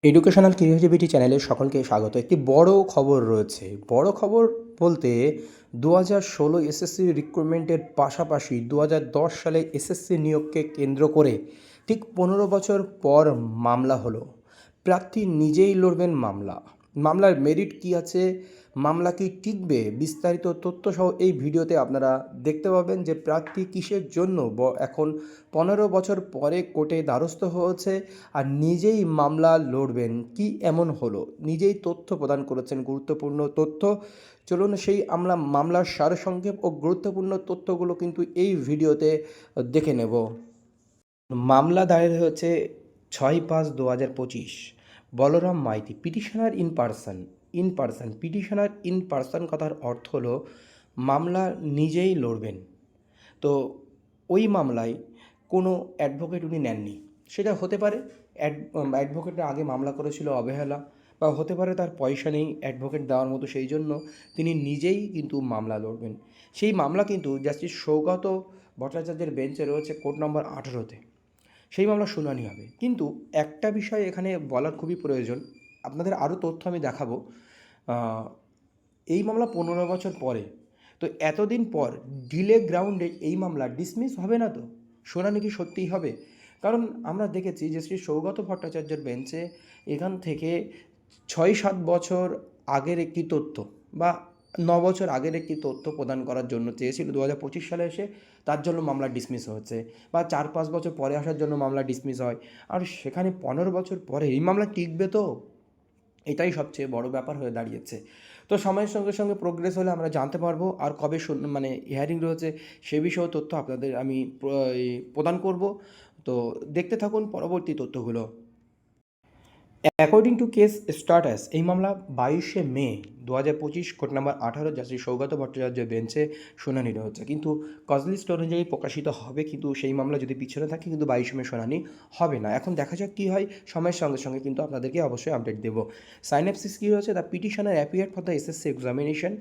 Educational creativity চ্যানেলে সকলকে স্বাগত। একটি বড় খবর রয়েছে। বড় খবর বলতে 2016 এসএসসি রিক্রুটমেন্টের পাশাপাশি 2010 সালে এসএসসি নিয়োগকে কেন্দ্র করে ঠিক 15 বছর পর মামলা হলো। প্রার্থী নিজেই লড়বেন মামলা। মামলার মেরিট কী আছে, মামলা কি টিকবে, বিস্তারিত তথ্যসহ এই ভিডিওতে আপনারা দেখতে পাবেন যে প্রার্থী কিসের জন্য এখন 15 বছর পরে কোর্টে দ্বারস্থ হয়েছে আর নিজেই মামলা লড়বেন। কি এমন হলো, নিজেই তথ্য প্রদান করেছেন, গুরুত্বপূর্ণ তথ্য। চলুন সেই মামলার সারসংক্ষেপ ও গুরুত্বপূর্ণ তথ্যগুলো কিন্তু এই ভিডিওতে দেখে নেব। মামলা দায়ের হয়েছে 6/5/2025। Balaram Maiti petitioner in person কথার অর্থ হলো মামলা নিজেই লড়বেন। তো ওই মামলায় কোনো অ্যাডভোকেট উনি নেননি। সেটা হতে পারে অ্যাডভোকেটরা আগে মামলা করেছিল অবহেলা, বা হতে পারে তার পয়সা নেই অ্যাডভোকেট দেওয়ার মতো, সেই জন্য তিনি নিজেই কিন্তু মামলা লড়বেন। সেই মামলা কিন্তু জাস্টিস সৌগত ভট্টাচার্যের বেঞ্চে রয়েছে কোর্ট নম্বর 18-তে। সেই মামলা শুনানি হবে। কিন্তু একটা বিষয় এখানে বলার খুবই প্রয়োজন, আপনাদের আরও তথ্য আমি দেখাবো। এই মামলা 15 বছর পরে, তো এতদিন পর ডিলে গ্রাউন্ডে এই মামলা ডিসমিস হবে না, তো শুনানি কি সত্যিই হবে? কারণ আমরা দেখেছি যে শ্রী সৌগত ভট্টাচার্যের বেঞ্চে এখান থেকে 6-7 বছর আগের একটি তথ্য বা 9 বছর আগের একটি তথ্য প্রদান করার জন্য চেয়েছিল 2025 সালে এসে, তার জন্য মামলা ডিসমিস হচ্ছে, বা 4-5 বছর পরে আসার জন্য মামলা ডিসমিস হয়। আর সেখানে 15 বছর পরে এই মামলা টিকবে, তো এটাই সবচেয়ে বড় ব্যাপার হয়ে দাঁড়িয়েছে। তো সময়ের সঙ্গে সঙ্গে প্রোগ্রেস হলে আমরা জানতে পারবো, আর কবে হিয়ারিং রয়েছে সে বিষয়েও তথ্য আপনাদের আমি প্রদান করব। তো দেখতে থাকুন পরবর্তী তথ্যগুলো। অ্যাকর্ডিং টু কেস স্ট্যাটাস, এই মামলা 22শে মে 2025 কোর্ট নাম্বার 18 জাস্টিস সৌগত ভট্টাচার্যের বেঞ্চে শুনানি রয়েছে। কিন্তু কজ লিস্ট অনুযায়ী প্রকাশিত হবে, কিন্তু সেই মামলা যদি পিছনে থাকে কিন্তু 22 মে শুনানি হবে না। এখন দেখা যাক কী হয়, সময়ের সঙ্গে সঙ্গে কিন্তু আপনাদেরকে অবশ্যই আপডেট দেবো। সাইনঅপসিস কী রয়েছে, the petitioner appeared for the SSC examination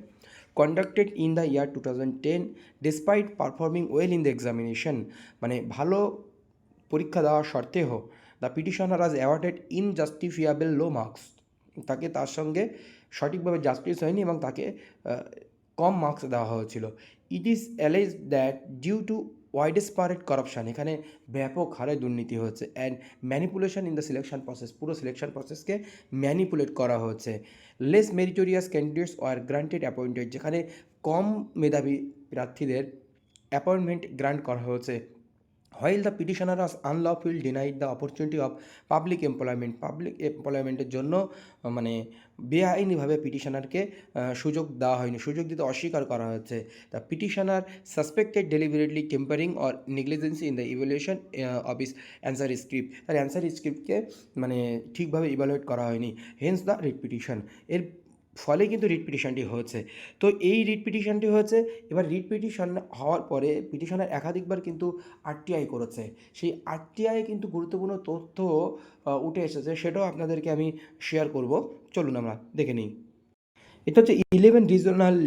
conducted in the year 2010 despite performing well in the examination, মানে ভালো পরীক্ষা দেওয়া সত্ত্বেও the petitioner was awarded unjustifiable low marks, তাকে তার সঙ্গে সঠিকভাবে জাস্টিস হয়নি এবং তাকে কম মার্কস দেওয়া হয়েছিল। It is alleged that due to widespread corruption, এখানে ব্যাপক হারে দুর্নীতি হচ্ছে, and manipulation in the selection process, পুরো সিলেকশন প্রসেসকে ম্যানিপুলেট করা হচ্ছে। Less meritorious candidates are granted appointed, যেখানে কম মেধাবী প্রার্থীদের অ্যাপয়েন্টমেন্ট গ্রান্ট করা হয়েছে। while the petitioner was unlawfully denied the opportunity of public এমপ্লয়মেন্টের জন্য মানে বেআইনিভাবে পিটিশনারকে সুযোগ দেওয়া হয়নি, সুযোগ দিতে অস্বীকার করা হয়েছে। The petitioner suspected deliberately tampering or negligence in the evaluation of his answer script, তার অ্যান্সার স্ক্রিপ্টকে মানে ঠিকভাবে ইভ্যালুয়েট করা হয়নি, হেন্স দ্য রিট পিটিশন। এর ফলে কিন্তু রিট পিটিশনটি হয়েছে। তো এই রিট পিটিশনটি হয়েছে, এবার রিট পিটিশন হওয়ার পরে পিটিশনার একাধিকবার কিন্তু আরটিআই করেছে। সেই আরটিআই কিন্তু গুরুত্বপূর্ণ তথ্য উঠে এসেছে, সেটাও আপনাদেরকে আমি শেয়ার করব। চলুন আমরা দেখে নিই। এটা হচ্ছে 11 regional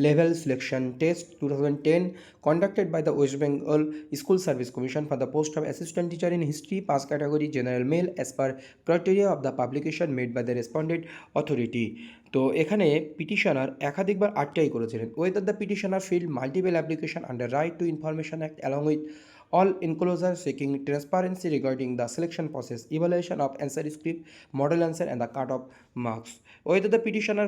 level selection test 2010 conducted by the West Bengal School Service Commission for the post of assistant teacher in history, pass category general male, as per criteria of the publication made by the respondent authority। তো এখানে petitioner একাধিকবার RTI করেছিলেন। Whether the petitioner field multiple application under right two information act along with all enclosures seeking transparency regarding the selection process, evaluation of answer script, model answer and the cut-off marks. Whether the petitioner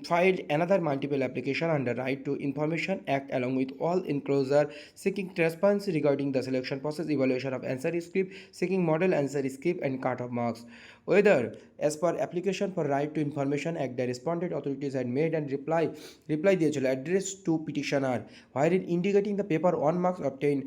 filed another multiple application under Right to Information Act along with all enclosure seeking transparency regarding the selection process, evaluation of answer script, seeking model answer script and cut-off marks. Whether as per application for Right to Information Act the respondent authorities had made and reply দিয়েছিল address to petitioner wherein indicating the paper 1 marks obtained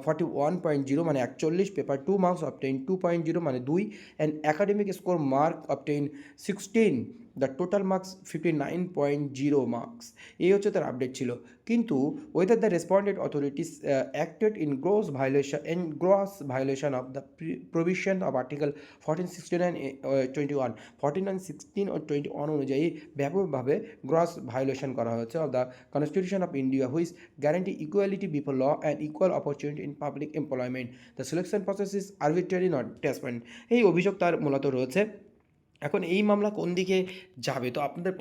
41.0 মানে 41, paper 2 marks obtained 2.0 মানে 2, and academic score mark obtained 16 the total marks 59.0 marks, এই হচ্ছে তার update ছিল। কিন্তু whether the respondent authorities acted in gross violation of the provision of article 1469 21 49 16 ও 21 অনুযায়ী ব্যাপকভাবে গ্রস ভায়োলেশন করা হয়েছে of the constitution of India which guarantee equality before law and equal opportunity in public employment. The selection process is arbitrary not depend. এই অভিযোগ তার মূলত রয়েছে। এখন এই মামলা কোন দিকে যাবে, তো আপনাদের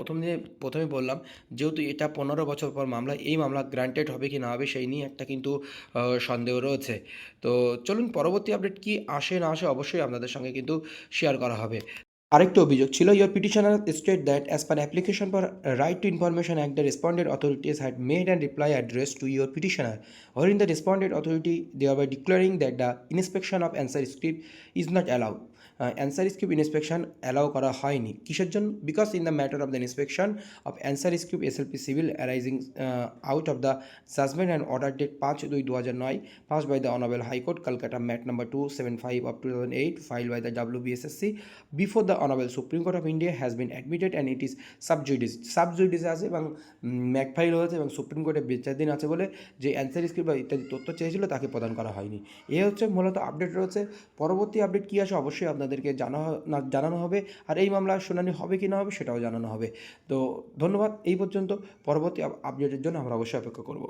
প্রথমে বললাম, যেহেতু এটা 15 বছর পর মামলা, এই মামলা গ্রান্টেড হবে কি না হবে সেই নিয়ে একটা কিন্তু সন্দেহ রয়েছে। তো চলুন পরবর্তী আপডেট কি আসে না আসে অবশ্যই আপনাদের সঙ্গে কিন্তু শেয়ার করা হবে। আরেকটা অভিযোগ ছিল, your petitioner state that as per application for right two information act the respondent authorities had made and reply address to your petitioner wherein the responded authority thereby declaring that the inspection of answer script is not allowed. Answer script inspection allow করা হয়নি কিসের জন্য? Because in the matter of the inspection of answer script SLP civil arising out of the judgment and order date 5/2/2009 pass by the honourable high court Kolkata MAT number 275 of 2008 filed by the WBSSC before the honorable Supreme Court of India has been admitted and it is sub judice আছে এবং Mac file হয়েছে এবং supreme কোর্টে বিচারাধীন আছে বলে যে answer script বা ইত্যাদি তথ্য চেয়েছিল তাকে প্রদান করা হয়নি। এ হচ্ছে মূলত আপডেট রয়েছে। পরবর্তী আপডেট কী আসে অবশ্যই আপনাদেরকে জানানো হবে, আর এই মামলার শুনানি হবে কি না হবে সেটাও জানানো হবে। তো ধন্যবাদ এই পর্যন্ত। পরবর্তী আপডেটের জন্য আমরা অবশ্যই অপেক্ষা করব।